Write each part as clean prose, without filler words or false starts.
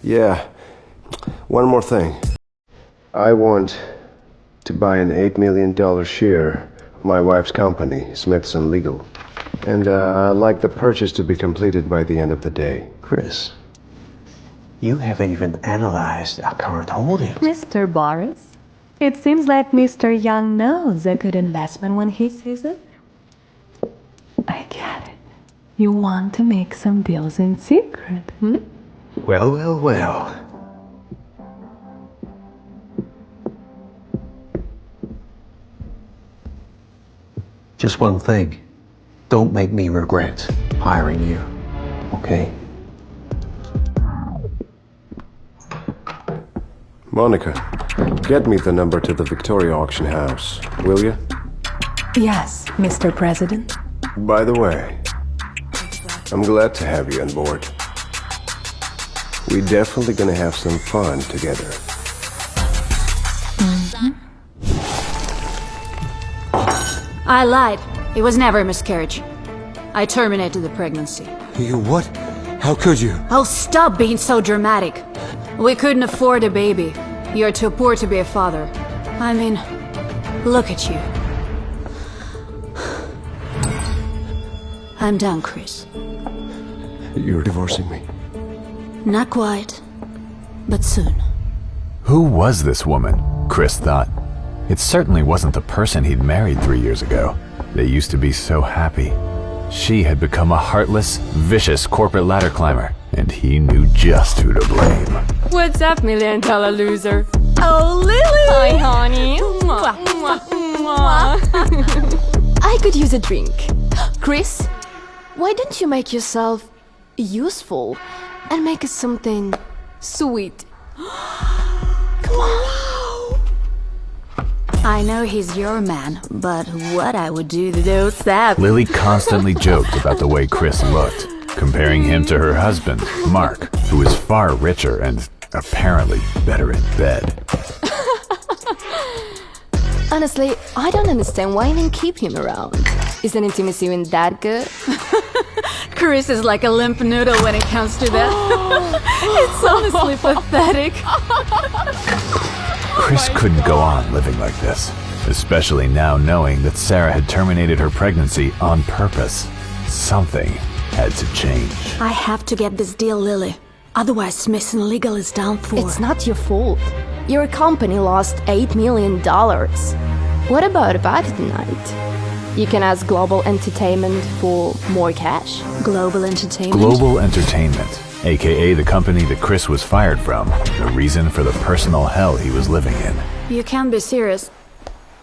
Yeah. One more thing. I want to buy an $8 million share of my wife's company, Smithson Legal. And I'd like the purchase to be completed by the end of the day. Chris, you haven't even analyzed our current holdings. Mr. Boris, it seems like Mr. Young knows a good investment when he sees it. I get it. You want to make some deals in secret, hmm? Well. Just one thing. Don't make me regret hiring you, okay? Monica, get me the number to the Victoria auction house, will you? Yes, Mr. President. By the way, I'm glad to have you on board. We're definitely gonna have some fun together. I lied. It was never a miscarriage. I terminated the pregnancy. You what? How could you? Oh, stop being so dramatic. We couldn't afford a baby. You're too poor to be a father. I mean, look at you. I'm done, Chris. You're divorcing me? Not quite, but soon. Who was this woman? Chris thought. It certainly wasn't the person he'd married 3 years ago. They used to be so happy. She had become a heartless, vicious corporate ladder climber, and he knew just who to blame. What's up, million-dollar loser? Oh, Lily! Hi, honey. Mwah, mwah, mwah. I could use a drink. Chris, why don't you make yourself useful and make us something sweet? Come on. I know he's your man, but what I would do to those saps. Lily constantly joked about the way Chris looked, comparing him to her husband, Mark, who was far richer and apparently better in bed. Honestly, I don't understand why even keep him around. Isn't intimacy even that good? Chris is like a limp noodle when it comes to that. It's honestly pathetic. Chris couldn't go on living like this, especially now knowing that Sarah had terminated her pregnancy on purpose. Something had to change. I have to get this deal, Lily. Otherwise, Smithson Legal is down for. It's not your fault. Your company lost $8 million. What about a party tonight? You can ask Global Entertainment for more cash. Global Entertainment? Global Entertainment, aka the company that Chris was fired from, the reason for the personal hell he was living in. You can't be serious.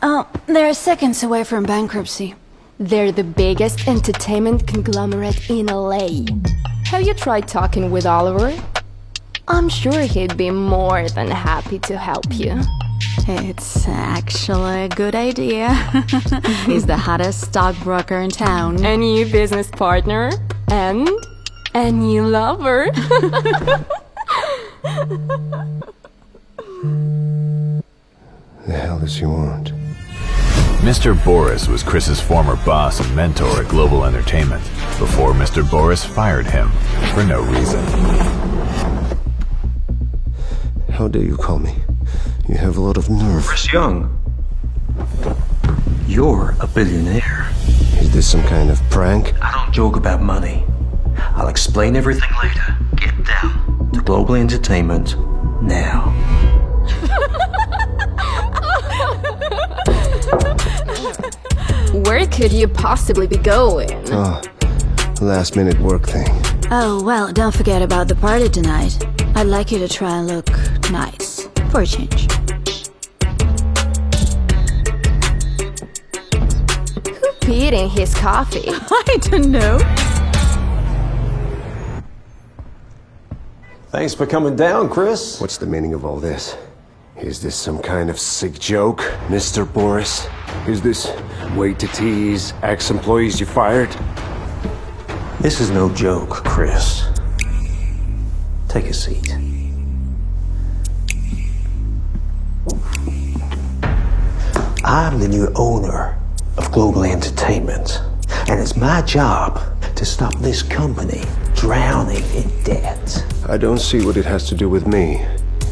Oh, they're seconds away from bankruptcy. They're the biggest entertainment conglomerate in LA. Have you tried talking with Oliver? I'm sure he'd be more than happy to help you. It's actually a good idea. He's the hottest stockbroker in town. A new business partner and a new lover. The hell does he want? Mr. Boris was Chris's former boss and mentor at Global Entertainment before Mr. Boris fired him for no reason. How dare you call me? You have a lot of nerve. Chris Young, you're a billionaire. Is this some kind of prank? I don't joke about money. I'll explain everything later. Get down to Global Entertainment now. Where could you possibly be going? Oh, last minute work thing. Oh, well, don't forget about the party tonight. I'd like you to try and look nice, for a change. Who peed in his coffee? I don't know. Thanks for coming down, Chris. What's the meaning of all this? Is this some kind of sick joke, Mr. Boris? Is this way to tease ex-employees you fired? This is no joke, Chris. Take a seat. I'm the new owner of Global Entertainment, and it's my job to stop this company drowning in debt. I don't see what it has to do with me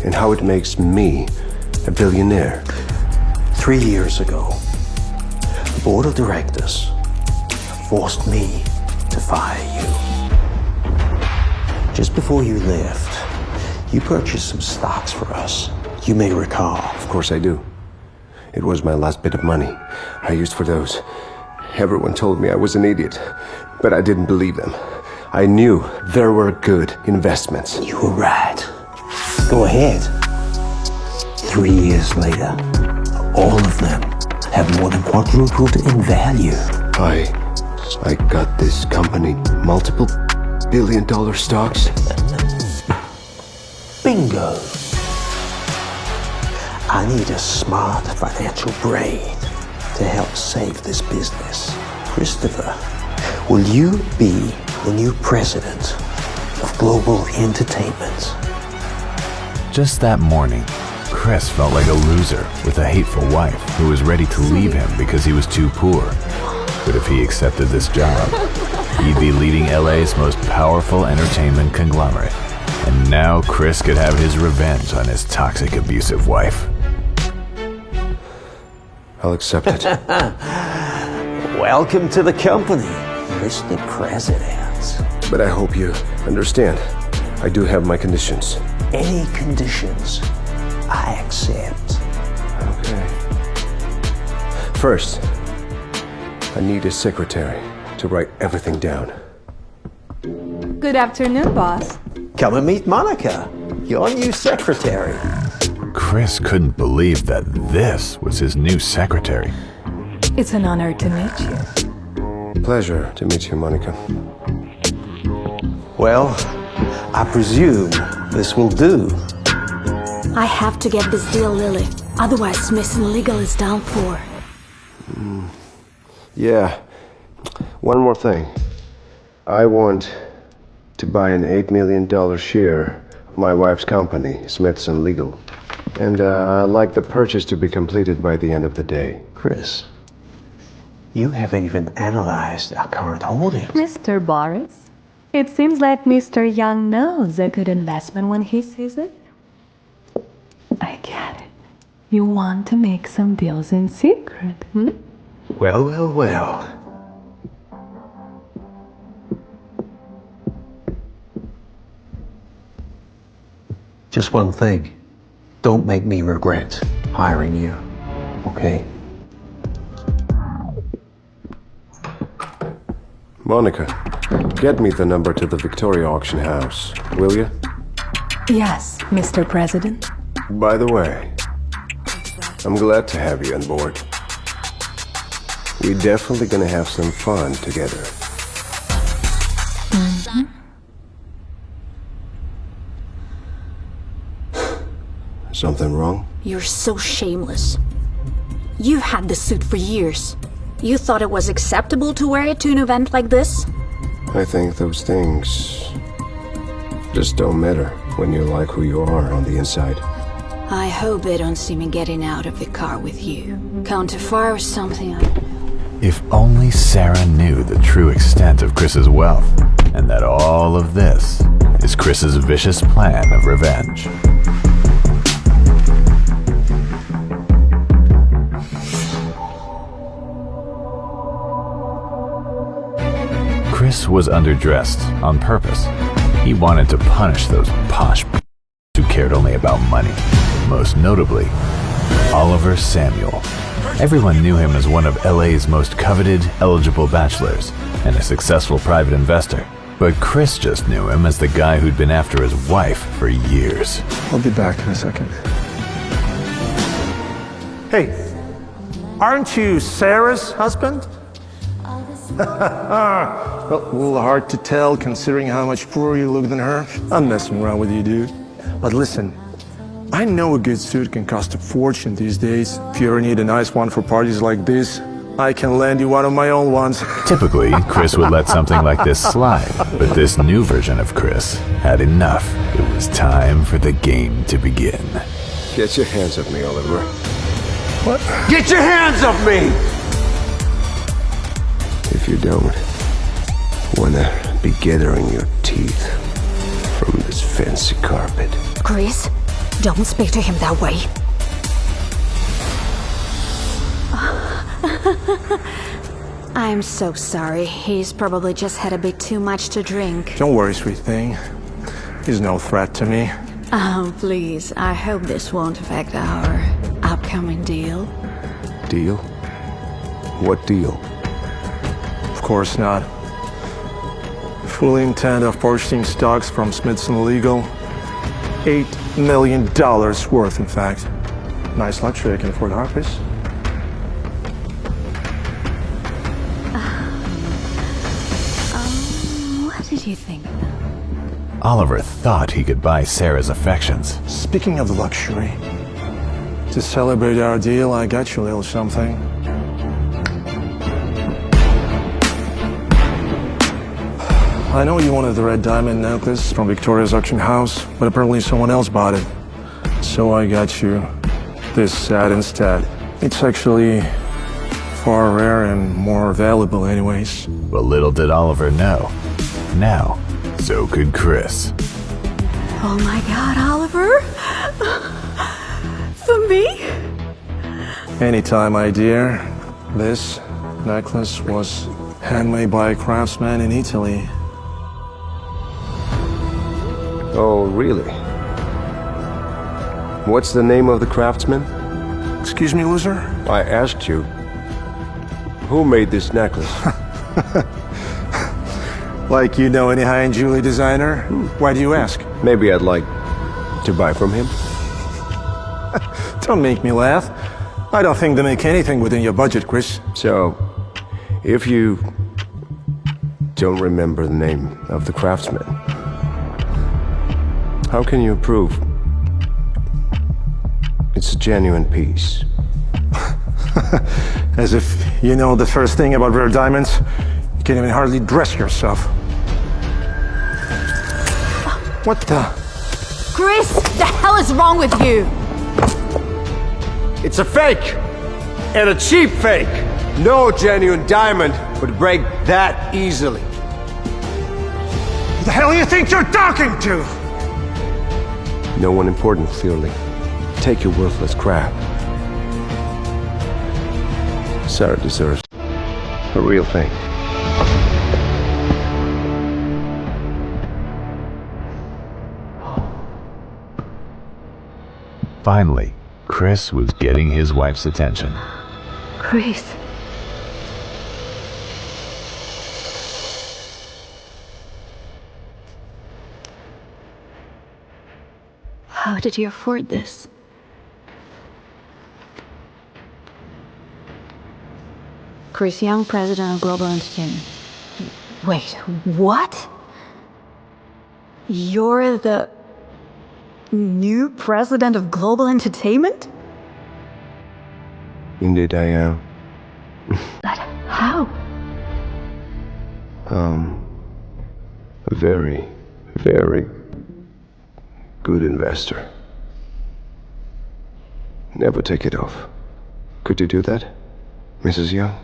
and how it makes me a billionaire. 3 years ago, the board of directors forced me to fire you. Just before you left, you purchased some stocks for us. You may recall. Of course I do. It was my last bit of money I used for those. Everyone told me I was an idiot, but I didn't believe them. I knew there were good investments. You were right. Go ahead. 3 years later, all of them have more than quadrupled in value. I got this company multiple billion-dollar stocks. Bingo! I need a smart financial brain to help save this business. Christopher, will you be the new president of Global Entertainment? Just that morning, Chris felt like a loser with a hateful wife who was ready to leave him because he was too poor. But if he accepted this job, he'd be leading LA's most powerful entertainment conglomerate. And now Chris could have his revenge on his toxic, abusive wife. I'll accept it. Welcome to the company, Mr. President. But I hope you understand. I do have my conditions. Any conditions, I accept. Okay. First, I need a secretary to write everything down. Good afternoon, boss. Come and meet Monica, your new secretary. Chris couldn't believe that this was his new secretary. It's an honor to meet you. Pleasure to meet you, Monica. Well, I presume this will do. I have to get this deal, Lily. Otherwise, Miss Legal is down for. Yeah. One more thing. I want to buy an $8 million share of my wife's company, Smithson Legal. And I'd like the purchase to be completed by the end of the day. Chris, you haven't even analyzed our current holdings. Mr. Boris, it seems like Mr. Young knows a good investment when he sees it. I get it. You want to make some deals in secret, hmm? Well, well, well. Just one thing. Don't make me regret hiring you, okay? Monica, get me the number to the Victoria auction house, will you? Yes, Mr. President. By the way, I'm glad to have you on board. We're definitely gonna have some fun together. Something wrong? You're so shameless. You've had this suit for years. You thought it was acceptable to wear it to an event like this? I think those things just don't matter when you like who you are on the inside. I hope they don't see me getting out of the car with you. Counterfire or something. If only Sarah knew the true extent of Chris's wealth, and that all of this is Chris's vicious plan of revenge. Chris was underdressed on purpose. He wanted to punish those posh who cared only about money, most notably Oliver Samuel. Everyone knew him as one of LA's most coveted, eligible bachelors and a successful private investor. But Chris just knew him as the guy who'd been after his wife for years. I'll be back in a second. Hey, aren't you Sarah's husband? Well, a little hard to tell considering how much poorer you look than her. I'm messing around with you, dude. But listen, I know a good suit can cost a fortune these days. If you ever need a nice one for parties like this, I can lend you one of my own ones. Typically, Chris would let something like this slide, but this new version of Chris had enough. It was time for the game to begin. Get your hands off me, Oliver. What? Get your hands off me! If you don't wanna be gathering your teeth. teeth from this fancy carpet. Chris, don't speak to him that way. I'm so sorry. He's probably just had a bit too much to drink. Don't worry, sweet thing. He's no threat to me. Oh, please. I hope this won't affect our upcoming deal. Deal? What deal? Of course not. Fully intend of purchasing stocks from Smithson Legal. $8 million worth, in fact. Nice luxury I can afford, huh, Chris? What did you think? Oliver thought he could buy Sarah's affections. Speaking of luxury, to celebrate our deal, I got you a little something. I know you wanted the red diamond necklace from Victoria's auction house, but apparently someone else bought it. So I got you this set instead. It's actually far rare and more valuable anyways. But little did Oliver know. Now, so could Chris. Oh my god, Oliver? For me? Anytime, my dear. This necklace was handmade by a craftsman in Italy. Oh, really? What's the name of the craftsman? Excuse me, loser? I asked you. Who made this necklace? Like you know any high-end jewelry designer? Why do you ask? Maybe I'd like to buy from him. Don't make me laugh. I don't think they make anything within your budget, Chris. So, if you don't remember the name of the craftsman, how can you prove it's a genuine piece? As if you know the first thing about rare diamonds. You can't even hardly dress yourself. What the? Chris, the hell is wrong with you? It's a fake! And a cheap fake! No genuine diamond would break that easily. Who the hell do you think you're talking to? No one important, clearly. Take your worthless crap. Sarah deserves a real thing. Finally, Chris was getting his wife's attention. Chris. How did you afford this? Chris Young, president of Global Ent. Wait, what? You're the new president of Global Entertainment? Indeed I am. But how? A very, very good investor. Never take it off. Could you do that, Mrs. Young?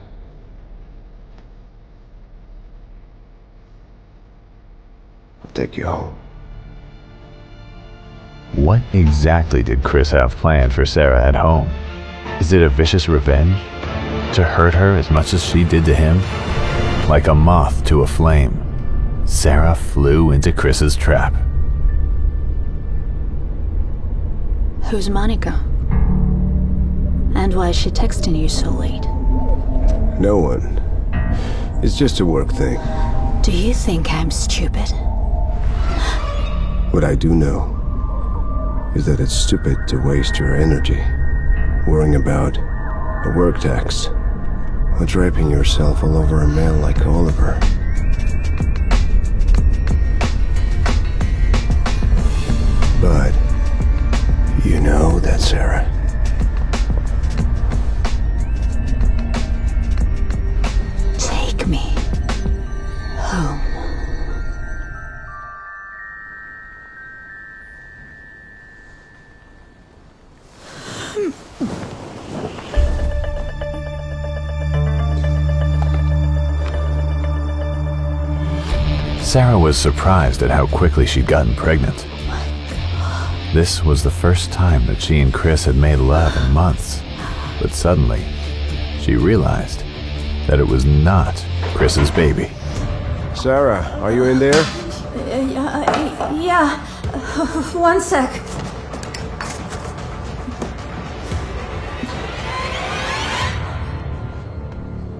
I'll take you home. What exactly did Chris have planned for Sarah at home? Is it a vicious revenge? To hurt her as much as she did to him? Like a moth to a flame, Sarah flew into Chris's trap. Who's Monica? And why is she texting you so late? No one. It's just a work thing. Do you think I'm stupid? What I do know is that it's stupid to waste your energy worrying about a work text or draping yourself all over a male like Oliver. But you know that, Sarah. Take me home. Sarah was surprised at how quickly she'd gotten pregnant. This was the first time that she and Chris had made love in months. But suddenly, she realized that it was not Chris's baby. Sarah, are you in there? Yeah. 1 sec.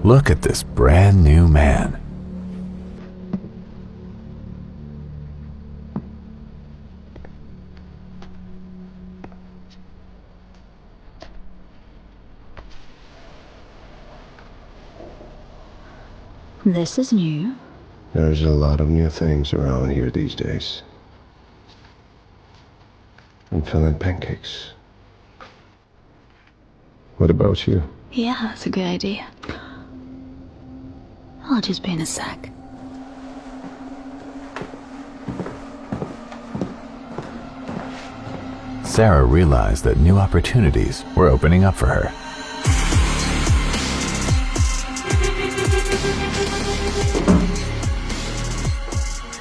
Look at this brand new man. This is new. There's a lot of new things around here these days. I'm feeling pancakes. What about you? Yeah, that's a good idea. I'll just be in a sec. Sarah realized that new opportunities were opening up for her.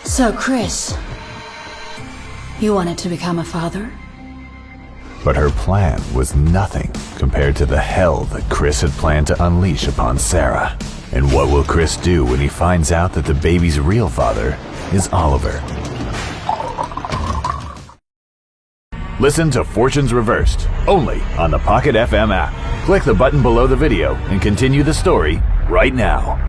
So, Chris, you wanted to become a father? But her plan was nothing compared to the hell that Chris had planned to unleash upon Sarah. And what will Chris do when he finds out that the baby's real father is Oliver? Listen to Fortunes Reversed, only on the Pocket FM app. Click the button below the video and continue the story right now.